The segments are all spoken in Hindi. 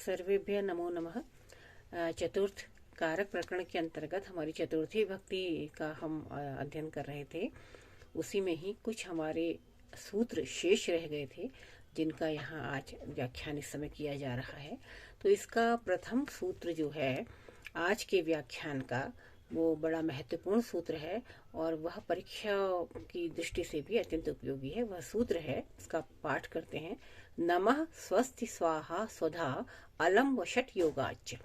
सर्वेभ्य नमो नमः। चतुर्थ कारक प्रकरण के अंतर्गत हमारी चतुर्थी भक्ति का हम अध्ययन कर रहे थे। उसी में ही कुछ हमारे सूत्र शेष रह गए थे जिनका यहाँ आज व्याख्यान इस समय किया जा रहा है। तो इसका प्रथम सूत्र जो है आज के व्याख्यान का वो बड़ा महत्वपूर्ण सूत्र है और वह परीक्षा की दृष्टि से भी अत्यंत उपयोगी है। वह सूत्र है, इसका पाठ करते हैं। नमः स्वस्ति स्वाहा स्वधा अलम वषट योगाच।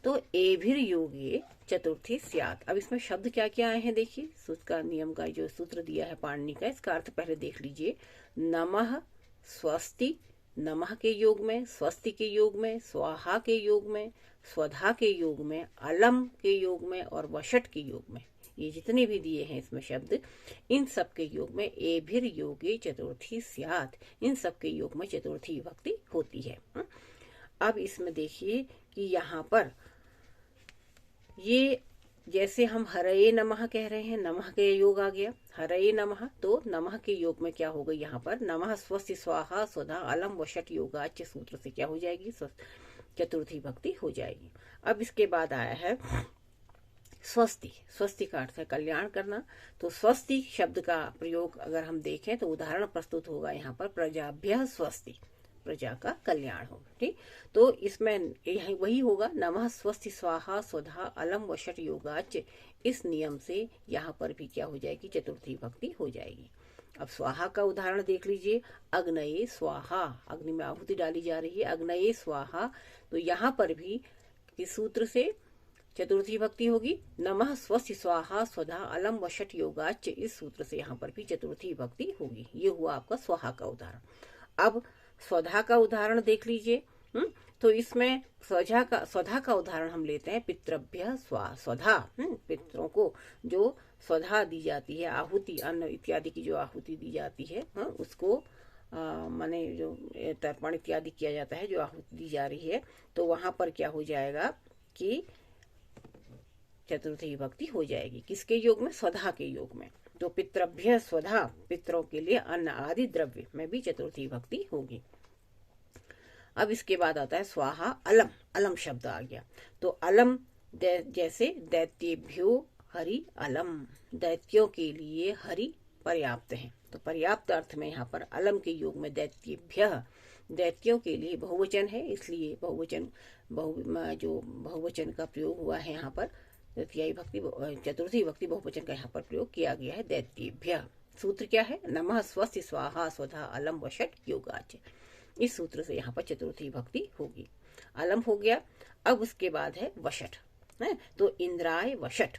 तो एभिर योगे चतुर्थी स्यात्। अब इसमें शब्द क्या क्या आए हैं देखिए। उसका नियम का जो सूत्र दिया है पाणिनि का, इसका अर्थ पहले देख लीजिए। नमः स्वस्ति, नमः के योग में, स्वस्ति के योग में, स्वाहा के योग में, स्वधा के योग में, अलम के योग में और वषट के योग में, ये जितने भी दिए हैं इसमें शब्द, इन सब के योग में एभिर योगे चतुर्थी स्यात्, इन सब के योग में चतुर्थी विभक्ति होती है। अब इसमें देखिए कि यहाँ पर ये जैसे हम हरये नमः कह रहे हैं, नमः के योग आ गया हरये नमः, तो नमः के योग में क्या होगा यहाँ पर नमः स्वस्ति स्वाहा स्वधा अलम वषट योगाच सूत्र से क्या हो जाएगी, चतुर्थी भक्ति हो जाएगी। अब इसके बाद आया है स्वस्ति। स्वस्ति का अर्थ है कल्याण करना। तो स्वस्ति शब्द का प्रयोग अगर हम देखें तो उदाहरण प्रस्तुत होगा यहाँ पर प्रजाभ्यः स्वस्ति, प्रजा का कल्याण होगा। ठीक, तो इसमें वही होगा नमः स्वस्ति स्वाहा स्वधा अलम वषट योगाच। इस नियम से यहाँ पर भी क्या हो जाएगी, चतुर्थी भक्ति हो जाएगी। अब स्वाहा का उदाहरण देख लीजिए। अग्नये स्वाहा, अग्नि में आहुति डाली जा रही है, अग्नये स्वाहा। तो यहाँ पर भी किस सूत्र से चतुर्थी भक्ति होगी, नमः स्वस्ति स्वाहा स्वधा अलम वषट योगाच। इस सूत्र से यहाँ पर भी चतुर्थी भक्ति होगी। ये हुआ आपका स्वाहा का उदाहरण। अब स्वधा का उदाहरण देख लीजिए। तो इसमें स्वधा का उदाहरण हम लेते हैं पितृभ्य स्वधा। पितरों को जो स्वधा दी जाती है, आहुति, अन्न इत्यादि की जो आहुति दी जाती है, उसको माने जो तर्पण इत्यादि किया जाता है, जो आहुति दी जा रही है, तो वहां पर क्या हो जाएगा कि चतुर्थी भक्ति हो जाएगी। किसके योग में, स्वधा के योग में। तो पितृभ्य स्वधा, पितरों के लिए अन्न आदि द्रव्य में भी चतुर्थी भक्ति होगी। अब इसके बाद आता है स्वाहा अलम। अलम शब्द आ गया। तो अलम जैसे दैत्येभ्यो हरि अलम, दैत्यों के लिए हरि पर्याप्त है। तो पर्याप्त अर्थ में यहाँ पर अलम के योग में दैत्येभ्य, दैत्यों के लिए बहुवचन है, इसलिए जो बहुवचन का प्रयोग हुआ है यहाँ पर तृतीय भक्ति चतुर्थी भक्ति बहुवचन का यहाँ पर प्रयोग किया गया है, दैत्येभ्य। सूत्र क्या है, नमः स्वस्ति स्वाहा स्वधा अलम वषट योगाच। इस सूत्र से यहाँ पर चतुर्थी भक्ति होगी। अलम हो गया। अब उसके बाद है वषट है, तो इंद्राय वषट।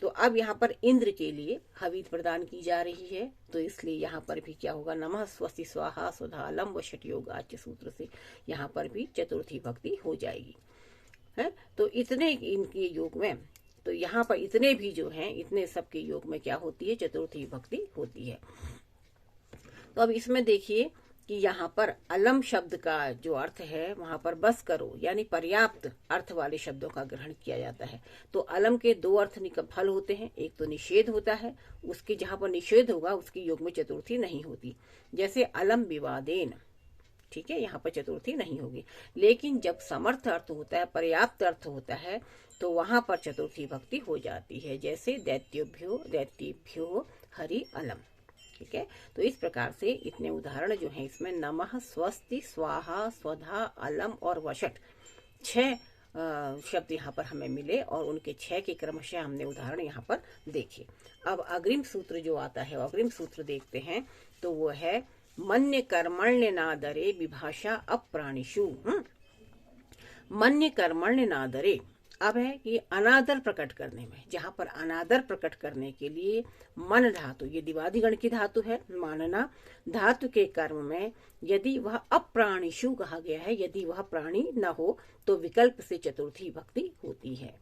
तो अब यहाँ पर इंद्र के लिए हवित प्रदान की जा रही है, तो इसलिए यहाँ पर भी क्या होगा, नमः स्वस्ति स्वाहा स्वधा अलम वषट योगाच सूत्र से यहाँ पर भी चतुर्थी भक्ति हो जाएगी है। तो इतने इनके योग में, तो यहाँ पर इतने भी जो हैं, इतने सबके योग में क्या होती है, चतुर्थी भक्ति होती है। तो अब इसमें देखिए कि यहाँ पर अलम शब्द का जो अर्थ है वहां पर बस करो यानी पर्याप्त अर्थ वाले शब्दों का ग्रहण किया जाता है। तो अलम के दो अर्थ फल होते हैं, एक तो निषेध होता है, उसके जहां पर निषेध होगा उसके योग में चतुर्थी नहीं होती। जैसे अलम विवादेन, ठीक है, यहाँ पर चतुर्थी नहीं होगी। लेकिन जब समर्थ अर्थ होता है, पर्याप्त अर्थ होता है, तो वहां पर चतुर्थी भक्ति हो जाती है। जैसे दैत्येभ्यो हरि अलम। ठीक है, तो इस प्रकार से इतने उदाहरण जो हैं इसमें नमः स्वस्ति स्वाहा स्वधा अलम और वषट 6 शब्द यहाँ पर हमें मिले और उनके 6 के क्रमशः हमने उदाहरण यहाँ पर देखे। अब अग्रिम सूत्र जो आता है, अग्रिम सूत्र देखते हैं, तो वो है मन्य कर्मण्य नादरे विभाषा अप्राणिषु। मन्य कर्मण्य नादरे, अब है कि अनादर प्रकट करने में, जहां पर अनादर प्रकट करने के लिए मन धातु, ये दिवादिगण की धातु है, मानना धातु के कर्म में यदि वह अप्राणिषु कहा गया है, यदि वह प्राणी न हो तो विकल्प से चतुर्थी भक्ति होती है।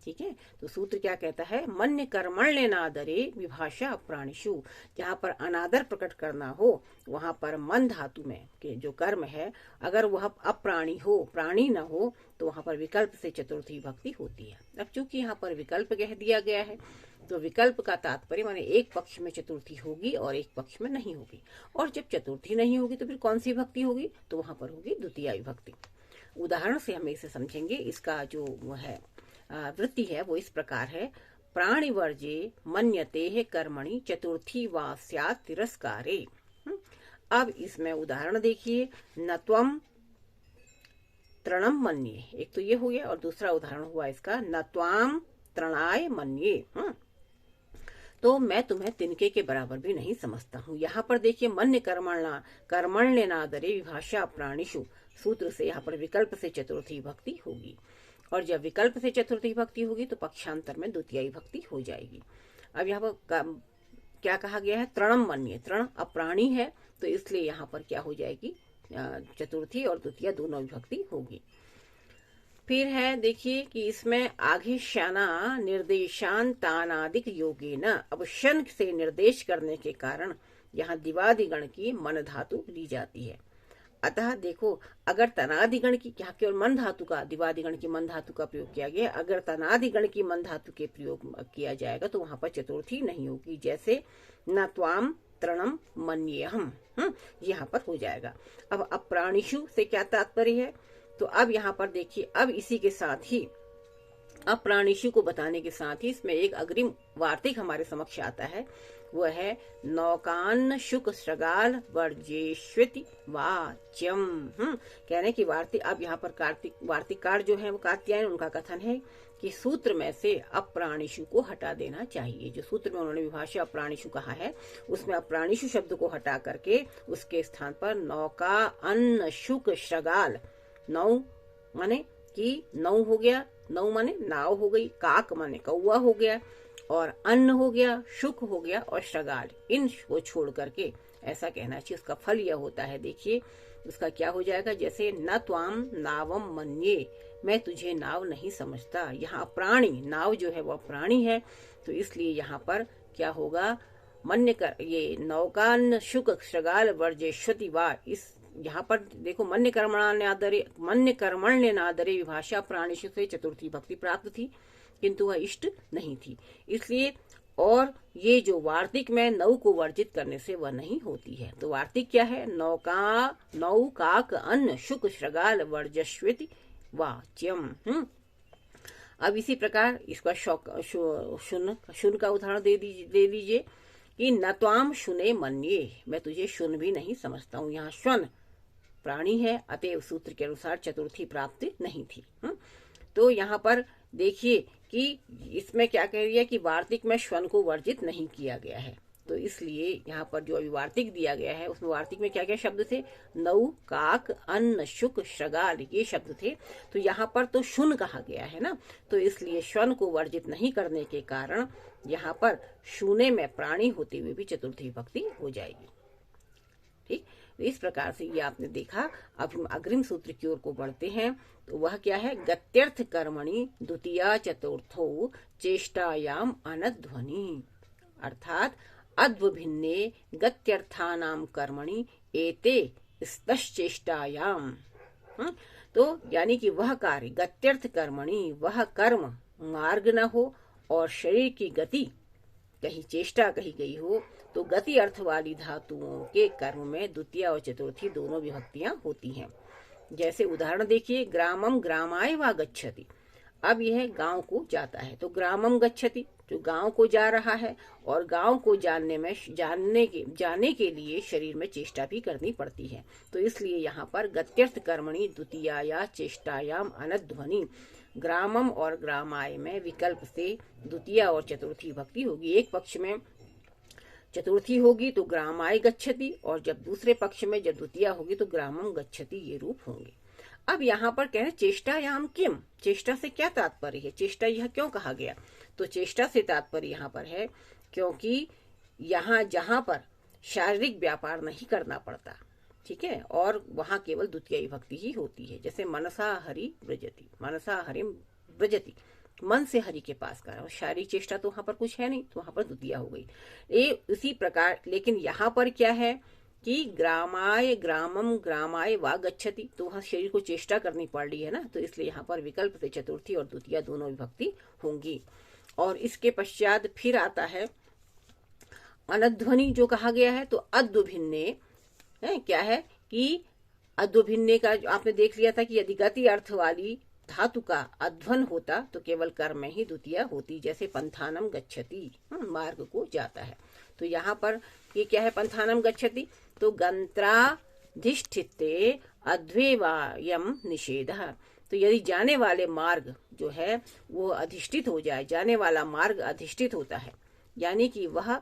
ठीक है। तो सूत्र क्या कहता है, मन्य कर्मण्य नादरे विभाषा प्राणिषु। जहाँ पर अनादर प्रकट करना हो वहां पर मन धातु में के जो कर्म है अगर वह अप्राणी हो, प्राणी न हो, तो वहां पर विकल्प से चतुर्थी विभक्ति होती है। अब चूंकि यहाँ पर विकल्प कह दिया गया है तो विकल्प का तात्पर्य माने एक पक्ष में चतुर्थी होगी और एक पक्ष में नहीं होगी। और जब चतुर्थी नहीं होगी तो फिर कौन सी विभक्ति होगी, तो वहां पर होगी द्वितीय विभक्ति। उदाहरण से हम इसे समझेंगे। इसका जो है वृत्ति है वो इस प्रकार है, प्राणिवर्जे मन्यते है कर्मणि चतुर्थी वा स्यात् तिरस्कारे। अब इसमें उदाहरण देखिए, न त्वम तृणम मन्ये, एक तो ये हो गया और दूसरा उदाहरण हुआ इसका न त्वाम तृणाय मन्ये। तो मैं तुम्हें तिनके के बराबर भी नहीं समझता हूँ। यहाँ पर देखिए मन्य कर्मण्य नादरे विभाषा प्राणिषु सूत्र से यहाँ पर विकल्प से चतुर्थी विभक्ति होगी और जब विकल्प से चतुर्थी विभक्ति होगी तो पक्षांतर में द्वितीय विभक्ति हो जाएगी। अब यहाँ पर क्या कहा गया है, तृणम मन्ये, तृण अप्राणी है तो इसलिए यहाँ पर क्या हो जाएगी, चतुर्थी और द्वितीय दोनों विभक्ति होगी। फिर है देखिए कि इसमें आगे शाना निर्देशांतानादिक योगेन, अब शन से निर्देश करने के कारण यहाँ दिवादिगण की मन धातु ली जाती है। अतः देखो अगर तनादिगण की, यहाँ केवल मन धातु का, दिवादिगण की मन धातु का प्रयोग किया गया, अगर तनादिगण की मन धातु के प्रयोग किया जाएगा तो वहां पर चतुर्थी नहीं होगी। जैसे न त्वाम तृणम मन्येहम, यहाँ पर हो जाएगा। अब अप्राणिषु से क्या तात्पर्य है, तो अब यहाँ पर देखिए, अब इसी के साथ ही अप्राणिषु को बताने के साथ ही इसमें एक अग्रिम वार्तिक हमारे समक्ष आता है, वह है नौकान शुक श्रगाल वर्जेश्वति वाच्यम। कहने की वार्तिक, अब यहाँ पर वार्तिककार जो है वो कात्यायन, उनका कथन है कि सूत्र में से अप्राणिषु को हटा देना चाहिए। जो सूत्र में उन्होंने विभाषा अप्राणिषु कहा है उसमें अप्राणिषु शब्द को हटा करके उसके स्थान पर नौका अन्न शुक श्रगाल, नौ माने कि नौ हो गया, नौ माने नाव हो गई, काक माने कौआ हो गया और अन्न हो गया, शुक हो गया और श्रगाल, इन को छोड़ करके ऐसा कहना चाहिए। उसका फल यह होता है, देखिए उसका क्या हो जाएगा, जैसे न त्वाम नावम मन्ये, मैं तुझे नाव नहीं समझता। यहाँ प्राणी, नाव जो है वह प्राणी है तो इसलिए यहाँ पर क्या होगा, मन्य कर, ये नौकान शुक श्रगाल वर्जेश्वति वा, इस यहाँ पर देखो मन्य कर्मण्य नादरे विभाषा प्राणिषु से चतुर्थी भक्ति प्राप्त थी किंतु वह इष्ट नहीं थी, इसलिए और ये जो वार्तिक में नौ को वर्जित करने से वह नहीं होती है। तो वार्तिक क्या है, नौका नौ काक अन्न शुक श्रगाल वर्जस्वति वाच्यम। अब इसी प्रकार इसका शुन का उदाहरण दे दीजिए कि न त्वाम शुने मन्ये, मैं तुझे शुन भी नहीं समझता हूँ। यहाँ श्वन प्राणी है अतएव सूत्र के अनुसार चतुर्थी प्राप्त नहीं थी। तो यहाँ पर देखिए कि इसमें क्या कह रही है कि वार्तिक में श्वन को वर्जित नहीं किया गया है, तो इसलिए यहाँ पर जो अभी वार्तिक दिया गया है उसमें वार्तिक में क्या क्या शब्द थे, नौ काक अन्न शुक श्रगाल, ये शब्द थे। तो यहाँ पर तो शुन कहा गया है ना, तो इसलिए श्वन को वर्जित नहीं करने के कारण यहाँ पर शूने में प्राणी होते हुए भी चतुर्थी विभक्ति हो जाएगी। ठीक, इस प्रकार से ये आपने देखा। अब हम अग्रिम सूत्र की ओर को बढ़ते हैं, तो वह क्या है, गत्यर्थ कर्मणि द्वितीया चतुर्थो चेष्टायाम अनध्वनि, अर्थात अद्वभिन्ने गत्यर्थानाम कर्मणि एते स्तश्चेष्टायाम। तो यानी कि वह कार्य गत्यर्थ कर्मणि, वह कर्म मार्ग न हो और शरीर की गति कहीं चेष्टा कही गई हो, तो गति अर्थ वाली धातुओं के कर्म में द्वितीय और चतुर्थी दोनों विभक्तियां होती हैं। जैसे उदाहरण देखिए, ग्रामम ग्रामाय वा गच्छति, अब यह गांव को जाता है तो ग्रामम गच्छति, जो गांव को जा रहा है और गांव को जाने के लिए शरीर में चेष्टा भी करनी पड़ती है। तो इसलिए यहाँ पर गत्यर्थ कर्मणि द्वितीया चेष्टायाम अनध्वनि, ग्रामम और ग्रामाय में विकल्प से द्वितीय और चतुर्थी भक्ति होगी। एक पक्ष में चतुर्थी होगी तो ग्रामाय गच्छति और जब दूसरे पक्ष में जब द्वितीय होगी तो ग्रामम गच्छति, ये रूप होंगे। अब यहाँ पर कह रहे चेष्टायाम किम, चेष्टा से क्या तात्पर्य है, चेष्टा यह क्यों कहा गया, तो चेष्टा से तात्पर्य यहाँ पर है क्योंकि यहाँ जहाँ पर शारीरिक व्यापार नहीं करना पड़ता, ठीक है, और वहां केवल द्वितीय विभक्ति ही होती है। जैसे मनसा हरि व्रजति, मनसा हरिम व्रजति, मन से हरि के पास करा। शारीरिक चेष्टा तो वहां पर कुछ है नहीं, तो वहां पर द्वितीया हो गई। उसी प्रकार लेकिन यहाँ पर क्या है कि ग्रामाय ग्रामम ग्रामाय वा गच्छति, तो वहां शरीर को चेष्टा करनी पड़ रही है ना, तो इसलिए यहाँ पर विकल्प से चतुर्थी और द्वितीया दोनों विभक्ति होंगी। और इसके पश्चात फिर आता है अनध्वनि जो कहा गया है, तो अद्भिन्ने क्या है कि अद्भिन्ने का जो आपने देख लिया था कि यदि गति अर्थ वाली धातु का अध्वन होता तो केवल कर में ही द्वितीया होती, जैसे पंथानम गच्छति, मार्ग को जाता है। तो यहाँ पर ये क्या है पंथानम गच्छति, तो गंत्राधिष्ठिते अद्वेवायम निषेधः, तो यदि जाने वाले मार्ग जो है वो अधिष्ठित हो जाए, जाने वाला मार्ग अधिष्ठित होता है यानी कि वह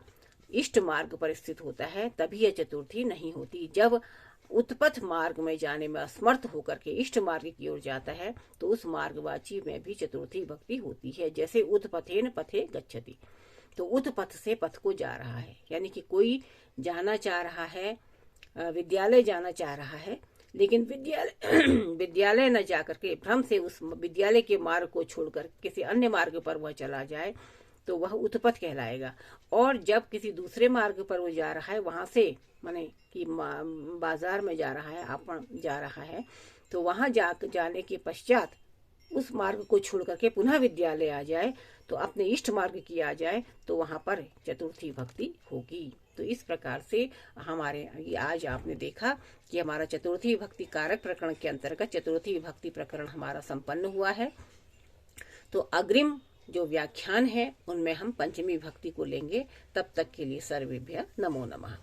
इष्ट मार्ग पर स्थित होता है, तभी यह चतुर्थी नहीं होती। जब उत्पथ मार्ग में जाने में असमर्थ होकर के इष्ट मार्ग की ओर जाता है तो उस मार्गवाची में भी चतुर्थी भक्ति होती है। जैसे उत्पथेन पथे गच्छति, तो उत्पथ से पथ को जा रहा है, यानी कि कोई जाना चाह रहा है, विद्यालय जाना चाह रहा है, लेकिन विद्यालय न जाकर के भ्रम से उस विद्यालय के मार्ग को छोड़कर किसी अन्य मार्ग पर वह चला जाए तो वह उत्पथ कहलाएगा। और जब किसी दूसरे मार्ग पर वो जा रहा है, वहां से माने कि बाजार में जा रहा है, आपन जा रहा है, तो वहां जाने के पश्चात उस मार्ग को छोड़ करके पुनः विद्यालय आ जाए, तो अपने इष्ट मार्ग की आ जाए, तो वहां पर चतुर्थी भक्ति होगी। तो इस प्रकार से हमारे आज आपने देखा कि हमारा चतुर्थी भक्ति कारक प्रकरण के अंतर्गत चतुर्थी भक्ति प्रकरण हमारा संपन्न हुआ है। तो अग्रिम जो व्याख्यान है उनमें हम पंचमी भक्ति को लेंगे। तब तक के लिए सर्वेभ्यः नमो नमः।